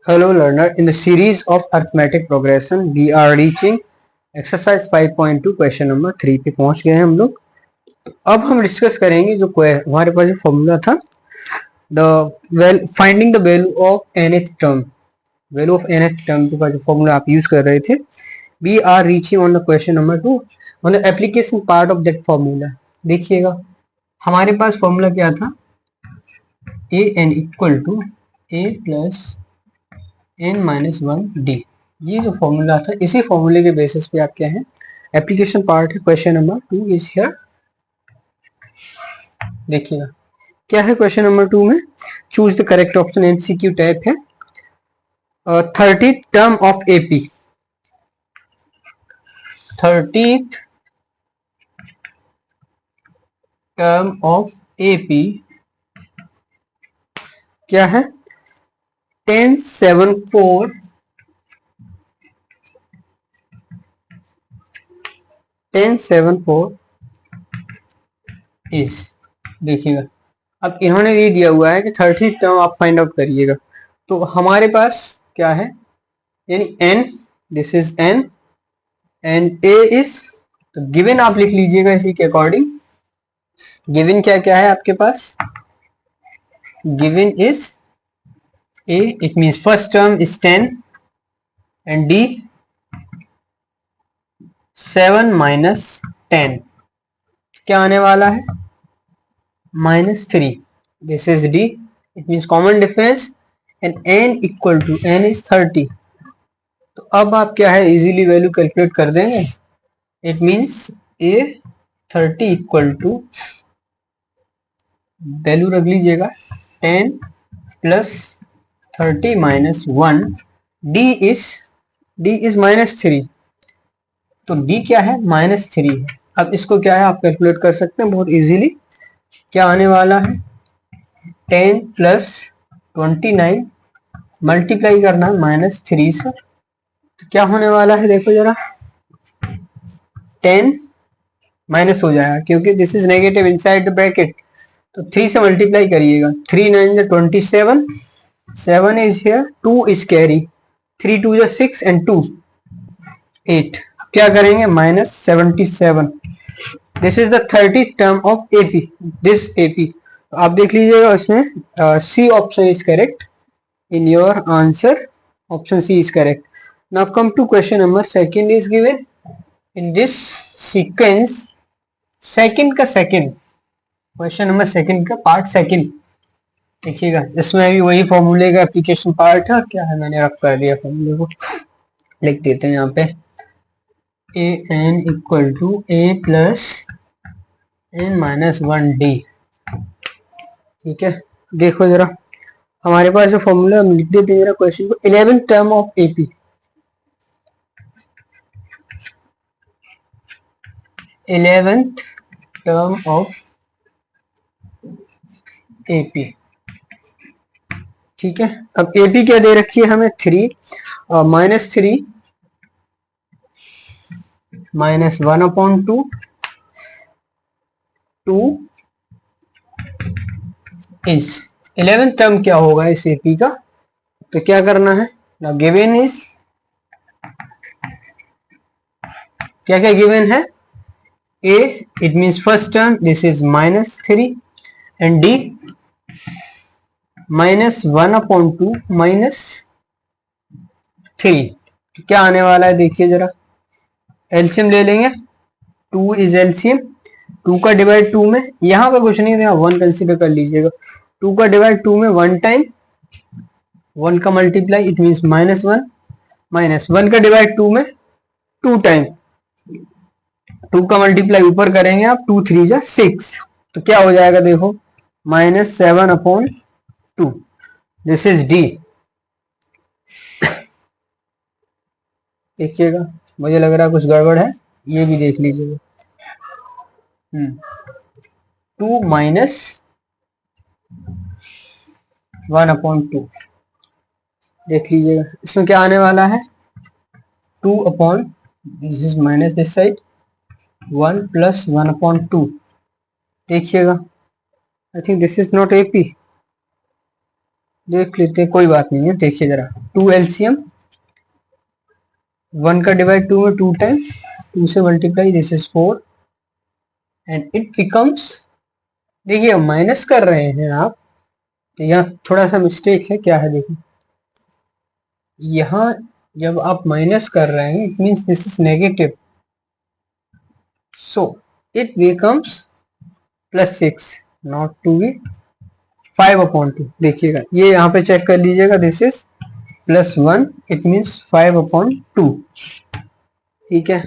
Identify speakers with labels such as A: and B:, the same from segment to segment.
A: Hello learner, in the series of arithmetic progression we are reaching exercise 5.2 question number 3 पे पहुंच गए हैं हम लोग। तो अब हम डिस्कस करेंगे जो हमारे पास जो फॉर्मूला था the finding the value of nth term. Value of nth term का जो फॉर्मूला आप यूज कर रहे थे, we are reaching on the question number 2 on the application part of that formula. देखिएगा हमारे पास फॉर्मूला क्या था, a N equal to A plus n minus one d. ये जो फॉर्मूला था इसी फॉर्मूले के बेसिस पे आप क्या है एप्लीकेशन पार्ट है क्वेश्चन नंबर 2 इज हियर। देखिएगा क्या है क्वेश्चन नंबर 2 में, choose the correct option, MCQ type है। 30th term of AP, 30th term of AP क्या है, 1074 इज। देखिएगा अब इन्होंने ये दिया हुआ है कि 30th टर्म आप फाइंड आउट करिएगा। तो हमारे पास क्या है, यानी n, this is n and a is, तो गिवन आप लिख लीजिएगा इसी के अकॉर्डिंग। गिवन क्या क्या है आपके पास, given is a, it means first term is 10 and d 7 minus 10 क्या आने वाला है, -3। This is d, it means common difference and n equal to n is 30। तो अब आप क्या है इजीली वैल्यू कैलकुलेट कर देंगे। It means a 30 equal to, value रख लीजिएगा 10 प्लस 30 माइनस 1, d इज -3। तो d क्या है, -3 है। अब इसको क्या है आप कैलकुलेट कर सकते हैं बहुत इजीली। क्या आने वाला है, 10 प्लस 29 मल्टीप्लाई करना है -3 से, तो क्या होने वाला है देखो जरा, 10 माइनस हो जाएगा क्योंकि this is negative inside the bracket. तो 3 से मल्टीप्लाई करिएगा, 3 9 27, 7 is here, 2 is carry, 3 2 6 and 2 8। क्या करेंगे, -77। This is the 30th term of AP, this AP. आप देख लीजिएगा उसमें C option is correct in your answer, option C is correct. Now come to question number second is given in this sequence, second का second, question number second का part second. देखिएगा इसमें भी वही फॉर्मूले का एप्लीकेशन पार्ट है। क्या है, मैंने रख कर दिया फॉर्मूले को, लिख देते हैं यहाँ पे, a N equal to A plus n minus one D. ठीक है, देखो जरा हमारे पास जो फॉर्मूला हम लिख देते हैं जरा क्वेश्चन को, 11th term of AP, 11th term of AP. ठीक है, अब एपी क्या दे रखी है हमें, 3 -3 माइनस 1/2 2 इज 11th टर्म क्या होगा इस एपी का। तो क्या करना है ना, गिवन इज, क्या क्या गिवन है, a it means first term, this is -3 and d -1/2 -3। तो क्या आने वाला है देखिए जरा, एलसीएम ले लेंगे, 2 इज एलसीएम, 2 का डिवाइड 2 में, यहाँ पे कुछ नहीं है, 1 कंसीडर कर लीजिएगा। 2 का डिवाइड 2 में 1 टाइम, 1 का मल्टीप्लाई इट मीन्स -1, -1 का डिवाइड 2 में 2 टाइम, 2 का मल्टीप्लाई ऊपर करेंगे आप, 2 3 जा 6, तो क्या हो जाएगा देखो, -7/2। This is D. देखिएगा मुझे लग रहा है कुछ गड़बड़ है, ये भी देख लीजिएगा। 2 माइनस 1/2 देख लीजिएगा, इसमें क्या आने वाला है, 2 upon, this is minus this side, 1 plus 1/2। देखिएगा, I think this is not AP, देख लेते हैं, कोई बात नहीं है। देखिए जरा, 2 एलसीएम, 1 का डिवाइड 2 में 2 टाइम, 2 से multiply, this is 4 and it becomes, देखिए माइनस कर रहे हैं आप तो यहाँ थोड़ा सा मिस्टेक है। क्या है देखिए, यहाँ जब आप माइनस कर रहे हैं it means this is negative, so it becomes +6 not to be 5/2। देखिएगा ये यहाँ पे चेक कर लीजिएगा, दिस इज +1 इट मीन्स 5/2। ठीक है,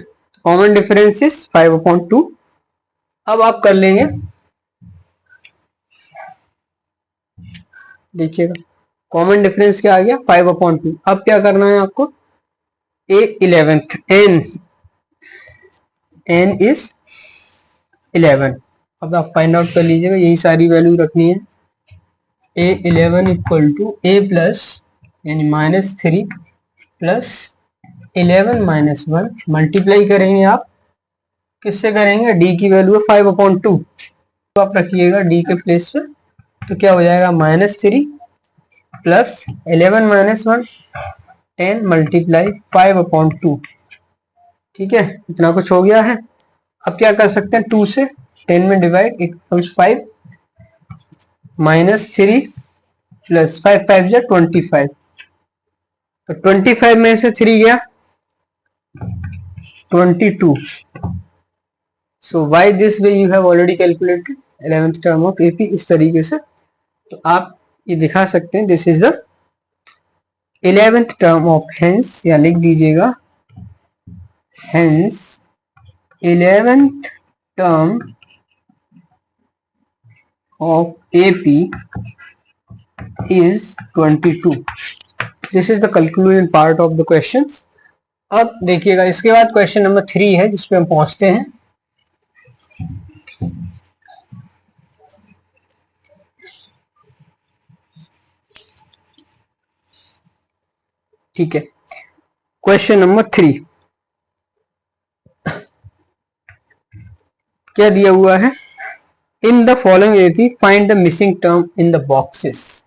A: कॉमन डिफरेंस इज 5/2। अब आप कर लेंगे, देखिएगा कॉमन डिफरेंस क्या आ गया, 5/2। अब क्या करना है आपको, a11th, n इज 11। अब आप फाइंड आउट कर लीजिएगा, यही सारी वैल्यू रखनी है। a11 equal to a plus यानी -3 प्लस 11 - 1 मल्टीप्लाई करेंगे आप, किससे करेंगे, d की वैल्यू है 5/2, तो आप रखिएगा d के प्लेस पे, तो क्या हो जाएगा -3 प्लस 11 - 1 10 मल्टीप्लाई 5/2। ठीक है, इतना कुछ हो गया है। अब क्या कर सकते हैं, 2 से 10 में डिवाइड, इट बिकम्स 5 -3 प्लस 5 5 जा 25, तो 25 में से 3 गया 22। So by this way you have already calculated 11th term of AP. इस तरीके से तो आप ये दिखा सकते हैं, this is the 11th term of, hence या लिख दीजिएगा, hence 11th term of AP is 22. This is the conclusion part of the questions. अब देखिएगा इसके बाद क्वेश्चन नंबर 3 है जिसपे हम पहुंचते हैं। ठीक है, क्वेश्चन नंबर 3 क्या दिया हुआ है, in the following AP find the missing term in the boxes.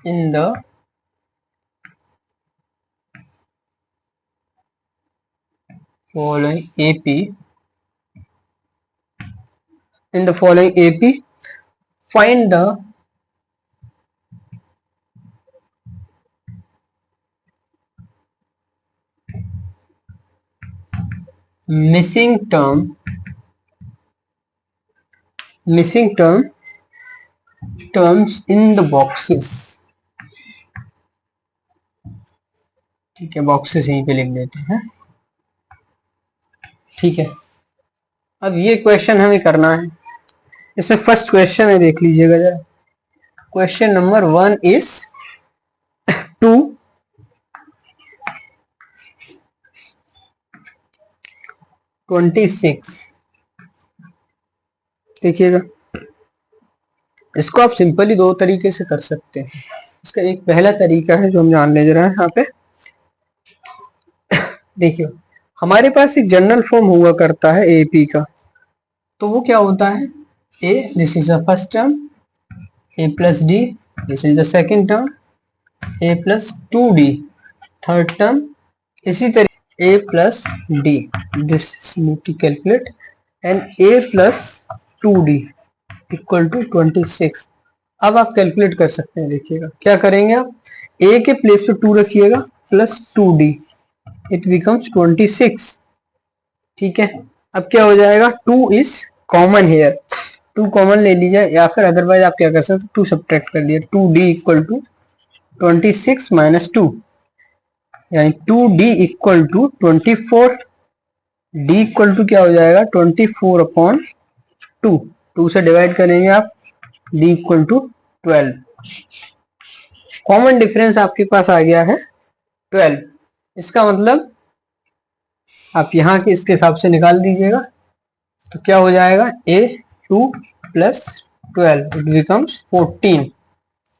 A: In the following AP, in the following AP find the missing terms in the boxes। ठीक है, बॉक्सेस यहीं पे लिख देते हैं। ठीक है, अब ये क्वेश्चन हमें करना है। इसमें फर्स्ट क्वेश्चन है, देख लीजिएगा जरा। Question number 1 is 2 26। देखिएगा, इसको आप सिंपली 2 तरीके से कर सकते हैं। इसका एक पहला तरीका है जो हम जान ले रहे हैं यहाँ पे। देखिए, हमारे पास एक जनरल फॉर्म हुआ करता है एपी का, तो वो क्या होता है, A this is the first term, a plus D this is the second term, a plus 2d third term, इसी तरह a plus D, this need to calculate, and a plus 2d equal to 26। अब आप calculate कर सकते हैं। देखिएगा क्या करेंगे आप, a के प्लेस पे 2 रखिएगा प्लस 2d, इट बिकम्स 26। ठीक है, अब क्या हो जाएगा, 2 इज कॉमन हेयर, 2 कॉमन ले लीजिए, या फिर अदरवाइज आप क्या कर सकते हैं, 2 सब्ट्रैक्ट कर दिए, 2d इक्वल टू 26 माइनस 2, यानी 2d equal to 24, d equal to क्या हो जाएगा 24/2, 2 से डिवाइड करेंगे आप, d equal to 12। Common difference आपके पास आ गया है 12। इसका मतलब आप यहाँ के इसके हिसाब से निकाल दीजिएगा, तो क्या हो जाएगा, a2 प्लस 12 इट बिकम्स 14।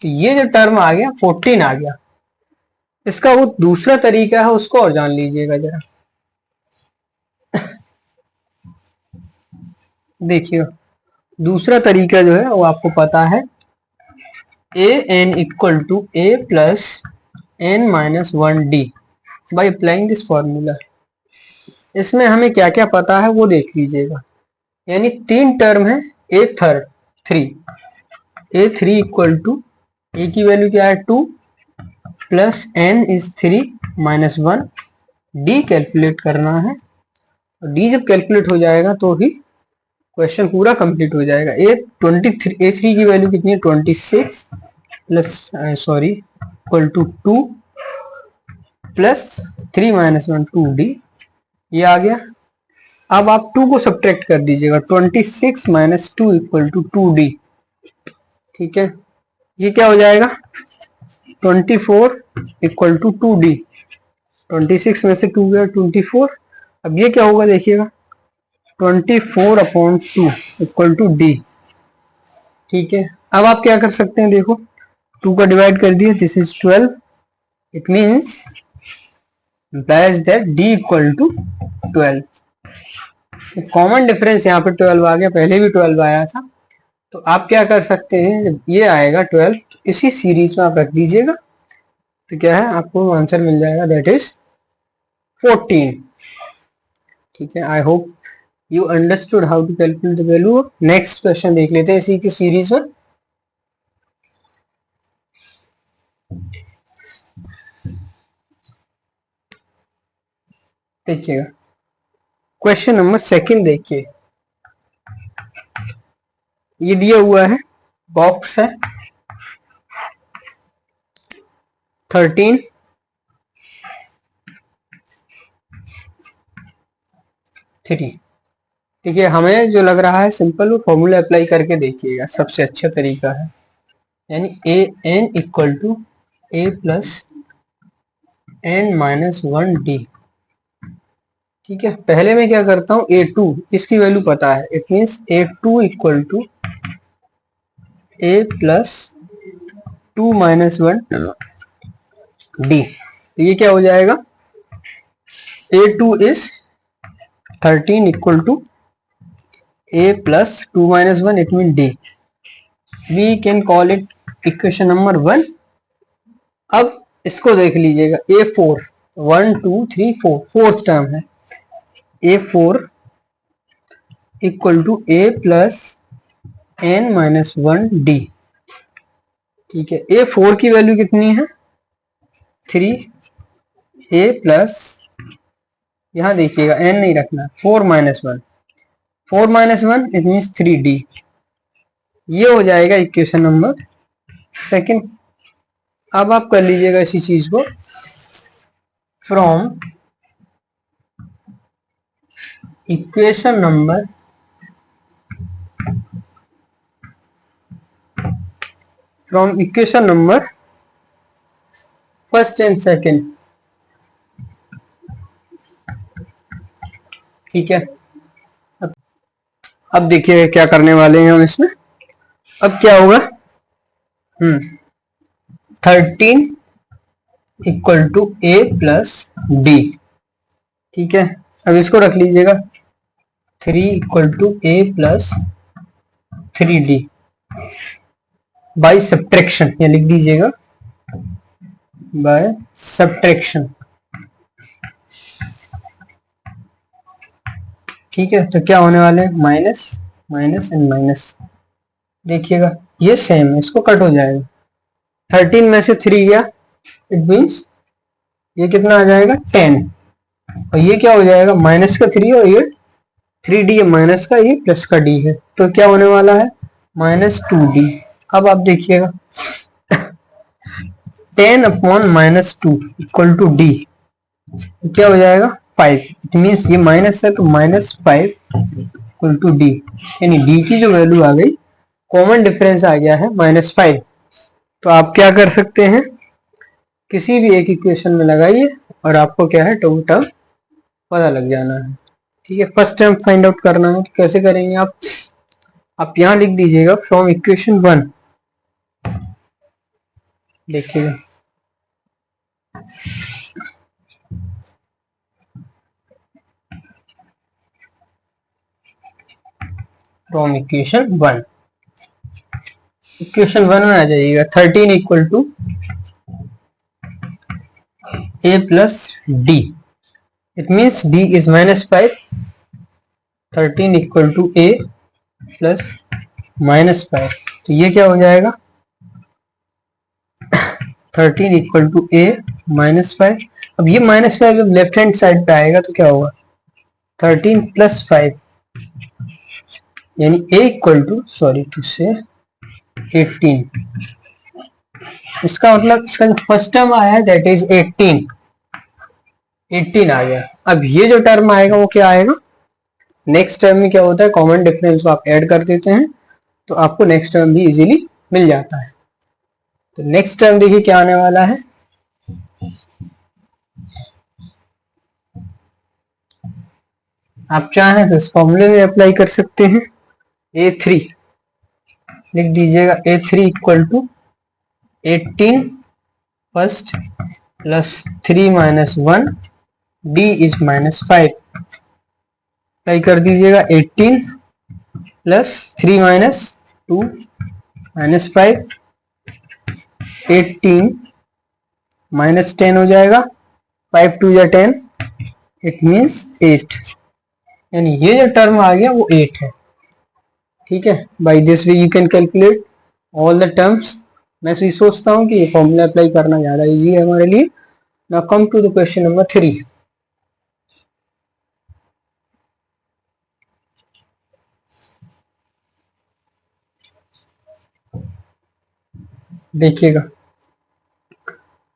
A: तो ये जो टर्म आ गया 14 आ गया। इसका वो दूसरा तरीका है, उसको और जान लीजिएगा जरा। देखिए, दूसरा तरीका जो है वो आपको पता है, A N equal to A plus N minus one D by applying this formula. इसमें हमें क्या क्या पता है वो देख लीजिएगा। यानी तीन टर्म है, A third three, A three equal to A की वैल्यू क्या है 2 plus N is 3 minus 1, D calculate करना है। डी जब कैलकुलेट हो जाएगा तो ही क्वेश्चन पूरा कंप्लीट हो जाएगा। ए थ्री की वैल्यू कितनी है 26 plus sorry equal to 2 plus 3 minus 1 2d, ये आ गया। अब आप 2 को सब्ट्रैक्ट कर दीजिएगा, 26 माइनस 2 इक्वल टू 2d। ठीक है, ये क्या हो जाएगा 24 इक्वल टू 2d। 26 में से 2 गया 24। अब ये क्या होगा देखिएगा 24 अपॉन 2 इक्वल टू d। ठीक है, अब आप क्या कर सकते हैं, देखो 2 का डिवाइड कर दिया, this is 12, it means implies that d equal to 12। Common difference यहाँ पे 12 आ गया, पहले भी 12 आया था। तो आप क्या कर सकते हैं, जब ये आएगा 12 तो इसी सीरीज में आप रख दीजिएगा, तो क्या है आपको आंसर मिल जाएगा, दैट इज 14। ठीक है, I hope you understood how to calculate the value. Next question देख लेते हैं इसी की सीरीज में। देखिएगा क्वेश्चन नंबर सेकंड, देखिए ये दिया हुआ है, बॉक्स है 13 3। देखिए हमें जो लग रहा है सिंपल, वो फॉर्मूला अप्लाई करके देखिएगा, सबसे अच्छा तरीका है। यानी A N equal to A plus N minus one D. ठीक है, पहले मैं क्या करता हूँ, ए टू इसकी वैल्यू पता है, it means A two equal to A plus 2 minus 1 D. तो ये क्या हो जाएगा, A two is 13 equal to A plus 2 minus 1, it mean D. We can call it equation number 1। अब इसको देख लीजिएगा, ए फोर 1 2 3 4 फोर्थ टर्म है, A four equal to A plus N minus one D. ठीक है, ए फोर की value कितनी है 3, ए प्लस, यहां देखिएगा एन नहीं रखना, 4 minus 1, 4 minus 1 it means 3d। ये हो जाएगा इक्वेशन नंबर सेकंड। अब आप कर लीजिएगा इसी चीज को, from equation number first and second. ठीक है, अब देखिए क्या करने वाले हैं हम इसमें। अब क्या होगा 13 equal to A plus D. ठीक है, अब इसको रख लीजिएगा 3 equal to A plus 3d by subtraction, या लिख दीजिएगा बाय सब्ट्रैक्शन। ठीक है, तो क्या होने वाले हैं, माइनस माइनस एंड माइनस। देखिएगा ये सेम है, इसको कट हो जाएगा, 13 में से 3 गया, इट मीन्स ये कितना आ जाएगा 10, और ये क्या हो जाएगा माइनस का 3, और ये 3d है माइनस का, ये प्लस का d है, तो क्या होने वाला है माइनस 2d। अब आप देखिएगा 10 upon minus 2 equal to d, क्या हो जाएगा 5, इट मीन्स ये माइनस है तो माइनस 5 इक्वल टू d। यानी d की जो वैल्यू आ गई, कॉमन डिफरेंस आ गया है -5। तो आप क्या कर सकते हैं, किसी भी एक इक्वेशन में लगाइए और आपको क्या है टर्म पता लग जाना है। ठीक है, फर्स्ट टर्म फाइंड आउट करना है, तो कैसे करेंगे आप यहां लिख दीजिएगा फ्रॉम इक्वेशन 1। देखिएगा फ्रॉम इक्वेशन 1, इक्वेशन 1 में आ जाइएगा 13 equal to a plus D, it means d is -5, 13 equal to a plus -5, तो ये क्या हो जाएगा 13 इक्वल टू a -5। अब ये -5 जब लेफ्ट हैंड साइड पे आएगा तो क्या होगा 13 प्लस 5, यानी a equal to sorry two से 18। इसका मतलब इसका जो फर्स्ट टर्म आया है दैट इज 18 आ गया। अब ये जो टर्म आएगा वो क्या आएगा, नेक्स्ट टर्म में क्या होता है कॉमन डिफरेंस को आप ऐड कर देते हैं तो आपको नेक्स्ट टर्म भी इजीली मिल जाता है। तो नेक्स्ट टर्म देखिए क्या आने वाला है, आप चाहें तो इस फॉर्मूले में अप्लाई कर सकते हैं। a3 लिख दीजिएगा, a3 equal to 18 first plus 3 minus 1 d is -5, apply कर दीजिएगा 18 प्लस 3 माइनस 2 माइनस 5, 18 माइनस 10 हो जाएगा, 5 2 या 10, इट मीन्स 8, यानी ये जो टर्म आ गया वो 8 है। ठीक है, by this way you can calculate all the terms. मैं सोचता हूँ कि ये फॉर्मूला अप्लाई करना ज़्यादा इजी है हमारे लिए। Now come to the question number 3। देखिएगा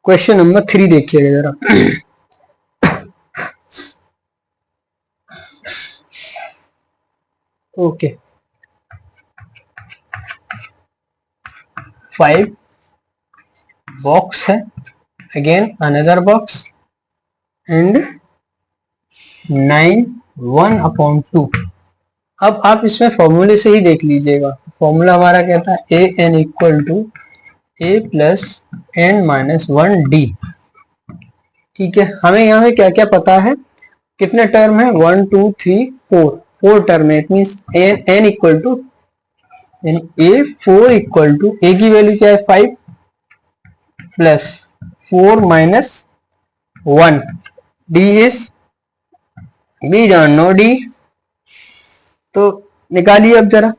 A: क्वेश्चन नंबर 3 देखिएगा जरा। ओके 5 बॉक्स है, अगेन अनदर बॉक्स एंड 9 1/2। अब आप इसमें फॉर्मूले से ही देख लीजिएगा, फॉर्मूला हमारा कहता है A N equal to A plus N minus 1 D. ठीक है, हमें यहाँ पे क्या क्या पता है, कितने टर्म है 1 2 3 4 टर्म है, it means N equal to A 4 equal to A की वैल्यू क्या है 5 plus 4 minus 1, D is we don't know D, तो निकालिए अब जरा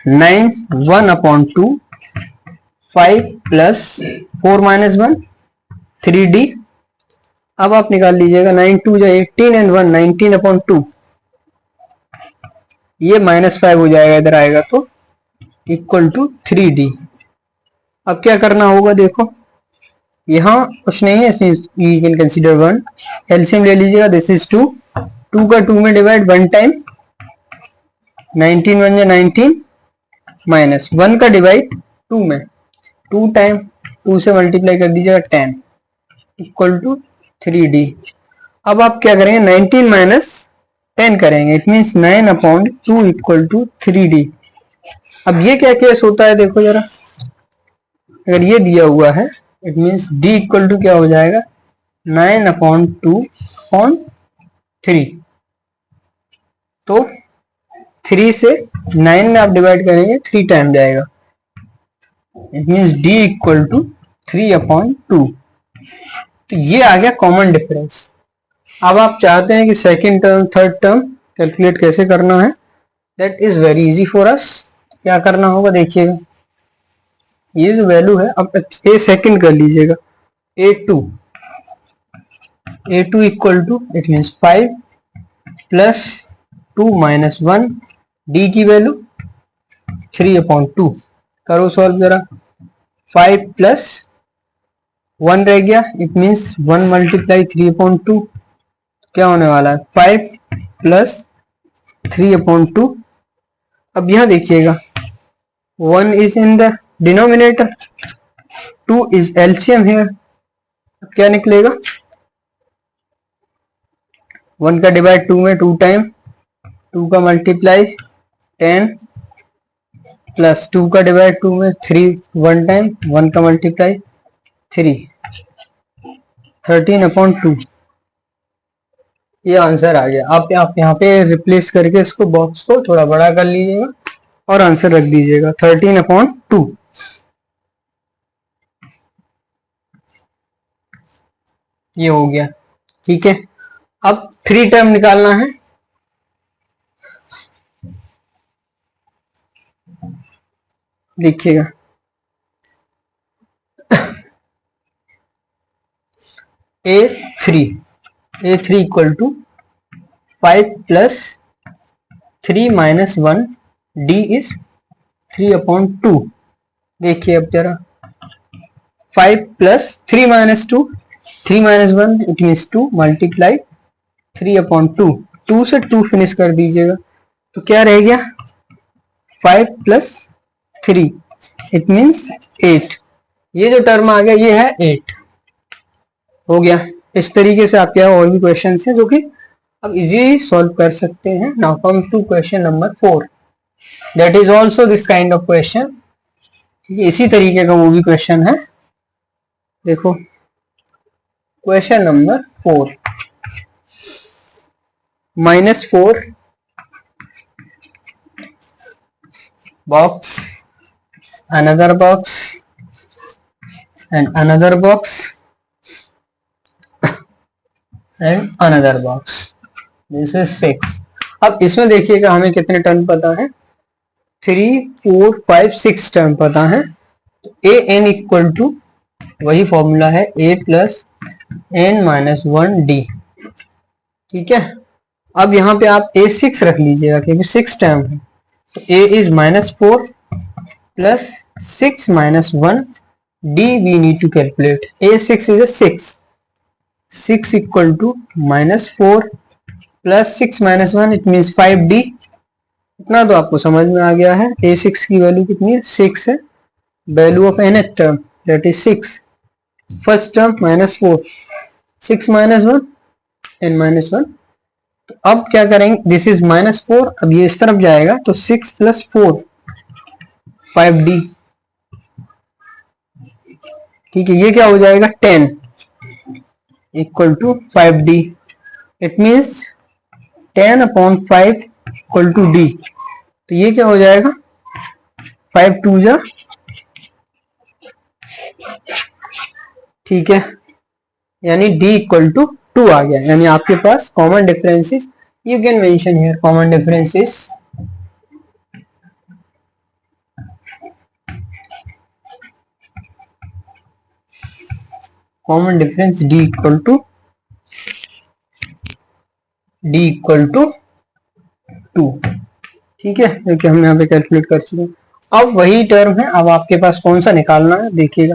A: 9 1/2 5 प्लस 4 माइनस 1 3d। अब आप निकाल लीजिएगा 9 2 या 18 एंड 1 19/2, ये -5 हो जाएगा इधर आएगा तो इक्वल टू 3d। अब क्या करना होगा, देखो यहाँ कुछ नहीं है, यू कैन कंसीडर 1, एलसीएम ले लीजिएगा, दिस इज 2 का 2 में डिवाइड 1 टाइम, 19 1 या 19 माइनस 1 का डिवाइड 2 में, 2 टाइम 2 से मल्टीप्लाई कर दीजिएगा 10 इक्वल टू 3d। अब आप क्या करेंगे 19 माइनस 10 करेंगे, it means 9/2 equal to 3d। अब ये क्या केस होता है देखो जरा, अगर ये दिया हुआ है it means d equal to क्या हो जाएगा 9/2/3, तो 3 से 9 में आप डिवाइड करेंगे 3 टाइम जाएगा, it means d equal to 3/2। तो ये आ गया कॉमन डिफरेंस। अब आप चाहते हैं कि second term third term calculate कैसे करना है, that is very easy for us. क्या करना होगा देखिएगा, ये जो वैल्यू है अब ए सेकेंड कर लीजिएगा, a2 equal to it means 5 plus 2 minus 1, D की वैल्यू 3/2, करो सॉल्व जरा, 5 प्लस 1 रह गया, इट मीन्स 1 मल्टीप्लाई 3/2, क्या होने वाला है 5 प्लस 3/2। अब यहां देखिएगा 1 is in the denominator, 2 is LCM here, अब क्या निकलेगा 1 का डिवाइड 2 में 2 टाइम, 2 का मल्टीप्लाई 10 प्लस 2 का डिवाइड 2 में 3 1 टाइम, 1 का मल्टीप्लाई 3 13/2। ये आंसर आ गया। आप यहाँ पे रिप्लेस करके इसको बॉक्स को थोड़ा बड़ा कर लीजिएगा, और आंसर रख दीजिएगा 13/2। ये हो गया, ठीक है। अब 3 टर्म निकालना है। देखिएगा, A3 equal to 5 plus 3 minus 1 D is 3/2। देखिए अब जरा, 5 plus 3 minus 2, 3 minus 1 it means 2 multiply 3/2। 2 से 2 फिनिश कर दीजिएगा, तो क्या रह गया 5 प्लस 3 इट मीन्स 8। ये जो टर्म आ गया ये है 8। हो गया। इस तरीके से आपके यहाँ और भी क्वेश्चन हैं जो कि अब इजीली सॉल्व कर सकते हैं। Now come to question number 4, that is also this kind of question. ठीक है, इसी तरीके का वो भी क्वेश्चन है। देखो question number 4, -4 box, another box and another box and another box, this is 6। अब इसमें देखिएगा हमें कितने टर्म पता है, 3 4 5 6 टर्म पता है। तो ए एन इक्वल टू वही फॉर्मूला है a plus n minus 1 D. ठीक है, अब यहाँ पे आप a6 रख लीजिएगा क्योंकि 6 टर्म है। तो a is -4 plus 6 minus 1 d we need to calculate। a6 is a 6 equal to -4 plus 6 minus 1 it means 5d। इतना तो आपको समझ में आ गया है। a6 की वैल्यू कितनी है, 6 है। Value of nth term that is 6। First term -4, 6 minus 1 n minus 1। तो अब क्या करेंगे, दिस इज -4, अब ये इस तरफ जाएगा तो 6 प्लस 4 5d। ठीक है, ये क्या हो जाएगा 10 equal to 5d। It means 10/5 equal to d। तो ये क्या हो जाएगा 5 2 जा, ठीक है, यानी d इक्वल टू 2 आ गया। यानी आपके पास common differences, you can mention here common differences common difference d equal to 2। ठीक है, क्योंकि हम यहाँ पे कैलकुलेट कर चुके हैं। अब वही टर्म है, अब आपके पास कौन सा निकालना है। देखिएगा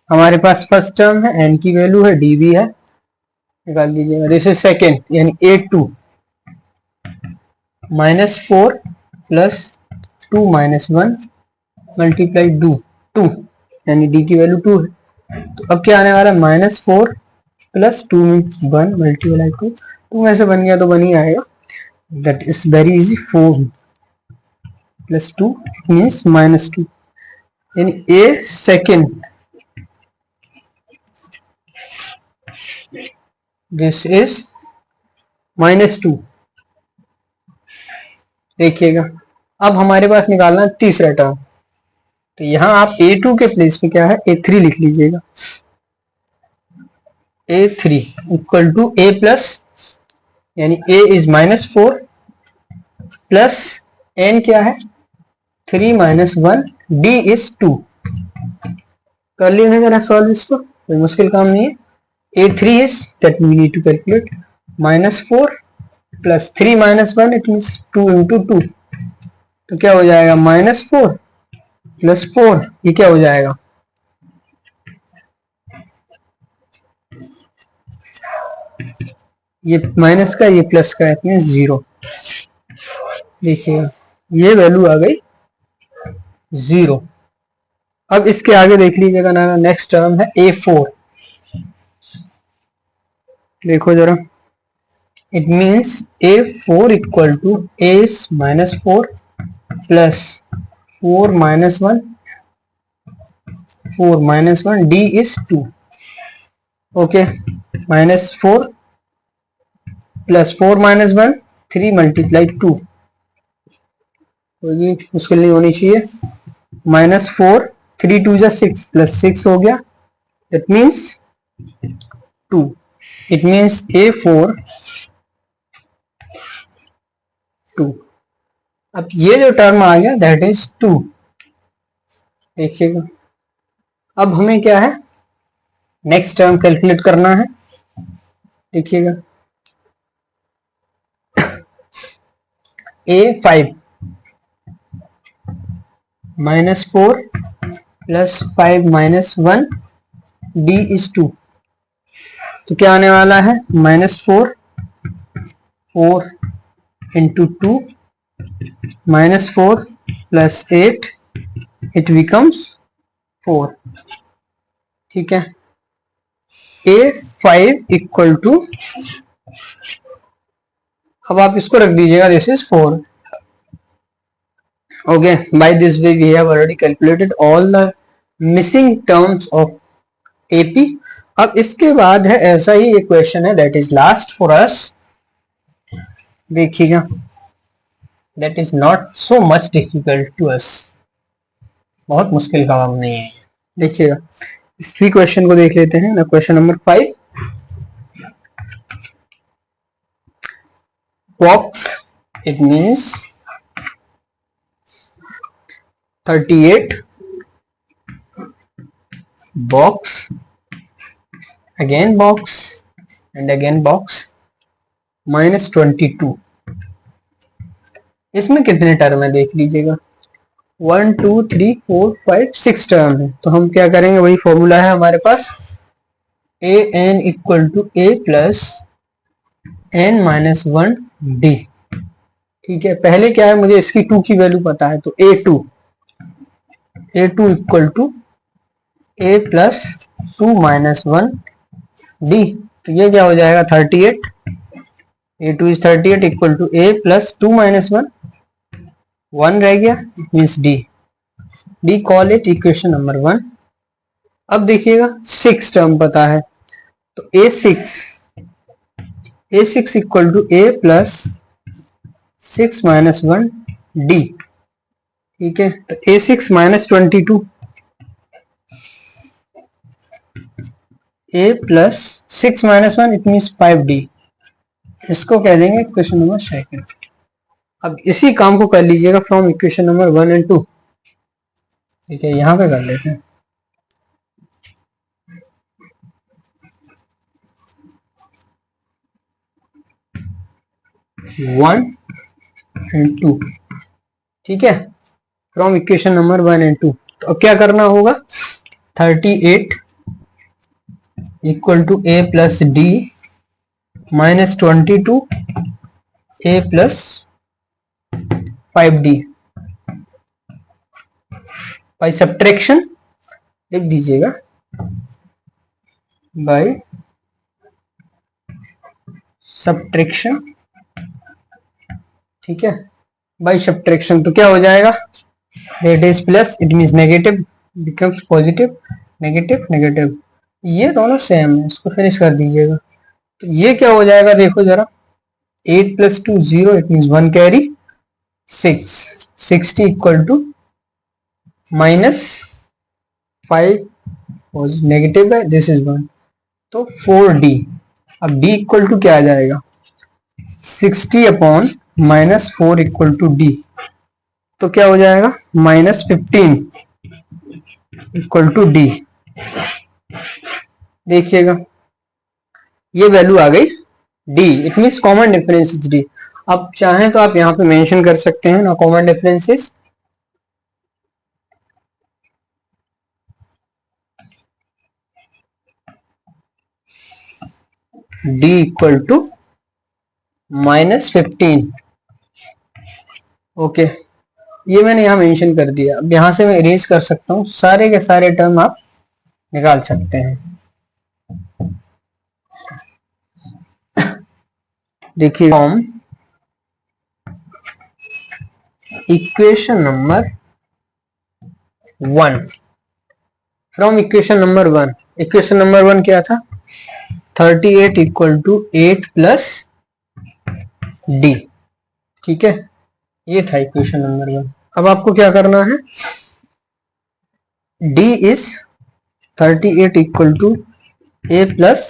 A: हमारे पास फर्स्ट टर्म है, n की वैल्यू है, d भी है, निकाल दीजिएगा। दिस इज सेकेंड, यानी a2 -4 प्लस 2 माइनस 1 मल्टीप्लाई 2, यानी d की वैल्यू 2 है। तो अब क्या आने वाला है -4 प्लस 2 मीन्स 1 मल्टीप्लाई 2। 2 में से बन गया तो बन ही आएगा, that is very easy. 4 plus 2 means -2, यानी a सेकेंड दिस इज -2। देखिएगा अब हमारे पास निकालना है तीसरा टर्म। तो यहां आप a2 के प्लेस पे क्या है a3 लिख लीजिएगा। a3 equal to a plus, यानी a इज -4 प्लस n क्या है 3 माइनस 1 d इज 2। कर लेना जरा सॉल्व इसको, कोई मुश्किल काम नहीं है। a3 is that we need to calculate -4 plus 3 minus 1 it means 2 into 2। तो क्या हो जाएगा -4 प्लस 4, ये क्या हो जाएगा ये माइनस का ये प्लस का, इट मीन्स 0। देखिए ये वैल्यू आ गई 0। अब इसके आगे देख लीजिएगा ना, नेक्स्ट टर्म है a4। देखो जरा, it means a4 equal to a -4 plus 4 minus 1 d is 2। Okay, -4 plus 4 minus 1 3 multiply 2। कोई मुश्किल नहीं होनी चाहिए। -4, 3 2 जा 6 प्लस 6 हो गया, that means 2। It means A4 2। अब ये जो टर्म आ गया दैट इज 2। देखिएगा, अब हमें क्या है, नेक्स्ट टर्म कैलकुलेट करना है। देखिएगा, A5 -4 प्लस 5 -1 D is 2। तो क्या आने वाला है, -4 4 into 2 -4 plus 8 it becomes 4। ठीक है, A5 इक्वल टू, अब आप इसको रख दीजिएगा, this is 4। Okay, by this way we have already calculated all the missing terms of AP। अब इसके बाद है ऐसा ही एक क्वेश्चन है that is last for us. देखिएगा, that is not so much difficult to us, बहुत मुश्किल काम नहीं है। देखिएगा, इस भी क्वेश्चन को देख लेते हैं ना। Question number 5, box it means 38, box again box and again box -22। इसमें कितने टर्म है देख लीजिएगा, 1 2 3 4 5 6 टर्म है। तो हम क्या करेंगे, वही फॉर्मूला है हमारे पास, an equal to a plus n-1 d। ठीक है, पहले क्या है, मुझे इसकी 2 की वैल्यू पता है, तो a2 equal to a plus 2 -1 d। तो ये क्या हो जाएगा, 38, a2 is 38 equal to a plus 2 -1, 1 रह गया, means d call it equation number 1। अब देखिएगा, 6 टर्म पता है, तो a6 equal to a plus 6 -1 d। ठीक है, तो a6 -22 a plus 6 -1 it means 5d। इसको कह देंगे इक्वेशन नंबर 2। अब इसी काम को कर लीजिएगा फ्रॉम इक्वेशन नंबर 1 and 2। ठीक है, यहां पे कर लेते हैं। 1 and 2, ठीक है, फ्रॉम इक्वेशन नंबर 1 and 2। तो अब क्या करना होगा, 38 equal to a plus d -22 a plus 5d by subtraction लिख दीजिएगा, बाई सब्ट्रैक्शन। ठीक है, बाई सब्ट्रैक्शन तो क्या हो जाएगा, that is plus, it means negative becomes positive, negative negative, ये दोनों सेम है, इसको फिनिश कर दीजिएगा। तो ये क्या हो जाएगा, देखो जरा, 8 + 2 0, it means 1 carry, 6 60 equal to -5 negative है, दिस इज 1, तो 4d। अब d इक्वल टू क्या आ जाएगा, 60 अपॉन -4 इक्वल टू d। तो क्या हो जाएगा, -15 इक्वल टू d। देखिएगा, ये वैल्यू आ गई d, it means common difference is d। अब चाहें तो आप यहाँ पे मेंशन कर सकते हैं ना, common differences d equal to -15। Okay, ये मैंने यहाँ मेंशन कर दिया। अब यहाँ से मैं इरेज कर सकता हूँ, सारे के सारे टर्म आप निकाल सकते हैं। देखिए, from equation number 1, from equation number 1, equation number 1 क्या था, 38 इक्वल टू 8 प्लस d। ठीक है, ये था इक्वेशन नंबर 1। अब आपको क्या करना है, d is 38 equal to a plus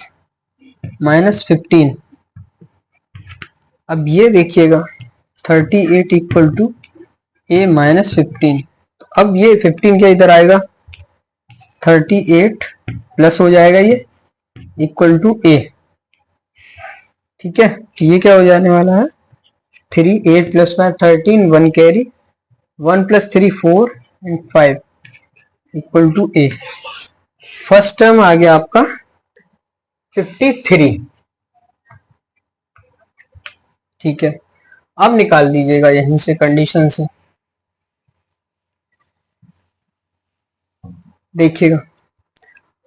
A: minus 15। अब ये देखिएगा 38 इक्वल टू a माइनस 15, तो अब ये 15 क्या इधर आएगा, 38 प्लस हो जाएगा ये इक्वल टू a। ठीक है, तो ये क्या हो जाने वाला है, 3 8 plus 5 13, 1 carry, 1 plus 3 4 and 5 equal to a। First term आ गया आपका 53। ठीक है, अब निकाल दीजिएगा यहीं से कंडीशन से। देखिएगा,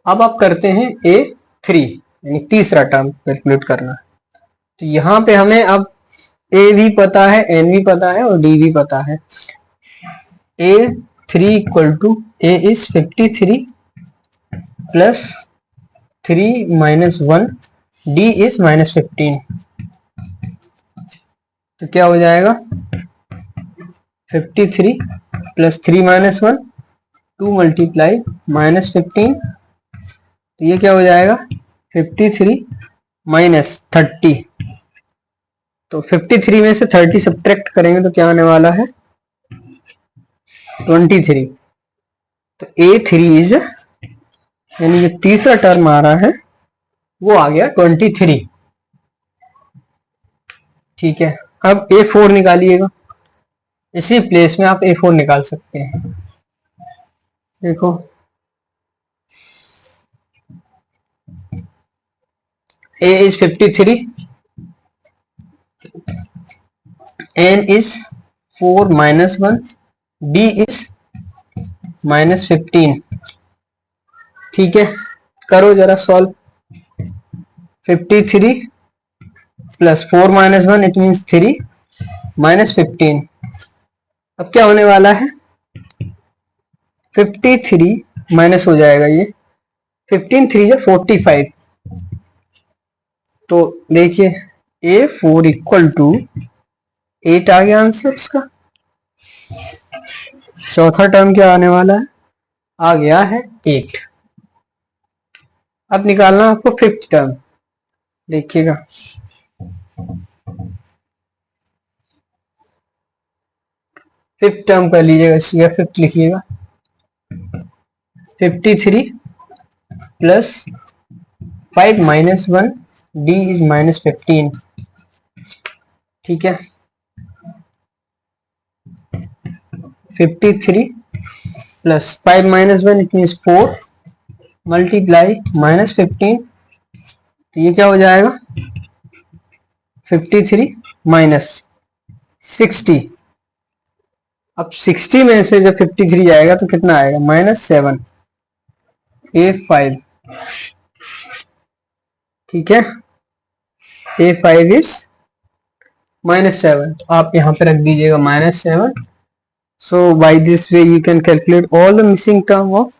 A: अब आप करते हैं A3 यानी तीसरा टर्म कैलकुलेट करना है। तो यहाँ पे हमें अब A भी पता है, N भी पता है और D भी पता है। A3 equal to A is 53 plus 3 minus 1, D is minus 15। तो क्या हो जाएगा 53 प्लस 3 माइनस 1, 2 मल्टीप्लाई माइनस 15। तो ये क्या हो जाएगा 53 माइनस 30। तो 53 में से 30 सब्ट्रैक्ट करेंगे तो क्या आने वाला है 23। तो A3 इज यानी ये तीसरा टर्म आ रहा है वो आ गया 23। ठीक है, अब A4 निकालिएगा, इसी प्लेस में आप A4 निकाल सकते हैं। देखो A is 53, N is 4 minus 1, D is minus 15। ठीक है, करो जरा solve. 53 plus 4 minus 1 it means 3 minus 15। अब क्या होने वाला है 53 माइनस हो जाएगा ये 15 3 या 45। तो देखिए A4 इक्वल टू 8 आ गया आंसर इसका। चौथा टर्म क्या आने वाला है, आ गया है 8। अब निकालना आपको फिफ्थ टर्म। देखिएगा फिफ्थ टर्म कर लीजिएगा, या फिफ्थ लिखिएगा 53 plus 5 minus 1, D is minus 15। ठीक है, 53 plus 5 minus 1 it means 4 multiply minus 15। तो ये क्या हो जाएगा 53 माइनस 60। अब 60 में से जब 53 जाएगा तो कितना आएगा -7, A5। ठीक है, A5 इज -7, तो आप यहाँ पे रख दीजिएगा -7। So by this way you can calculate all the missing term of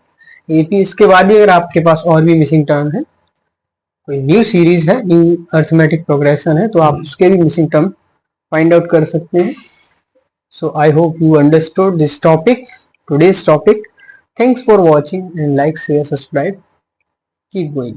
A: AP। इसके बाद ही अगर आपके पास और भी मिसिंग टर्म है, कोई न्यू सीरीज है, न्यू अर्थमेटिक प्रोग्रेशन है, तो आप उसके भी मिसिंग टर्म फाइंड आउट कर सकते हैं। So I hope you understood this topic, today's topic. Thanks for watching and like, share, subscribe. Keep going.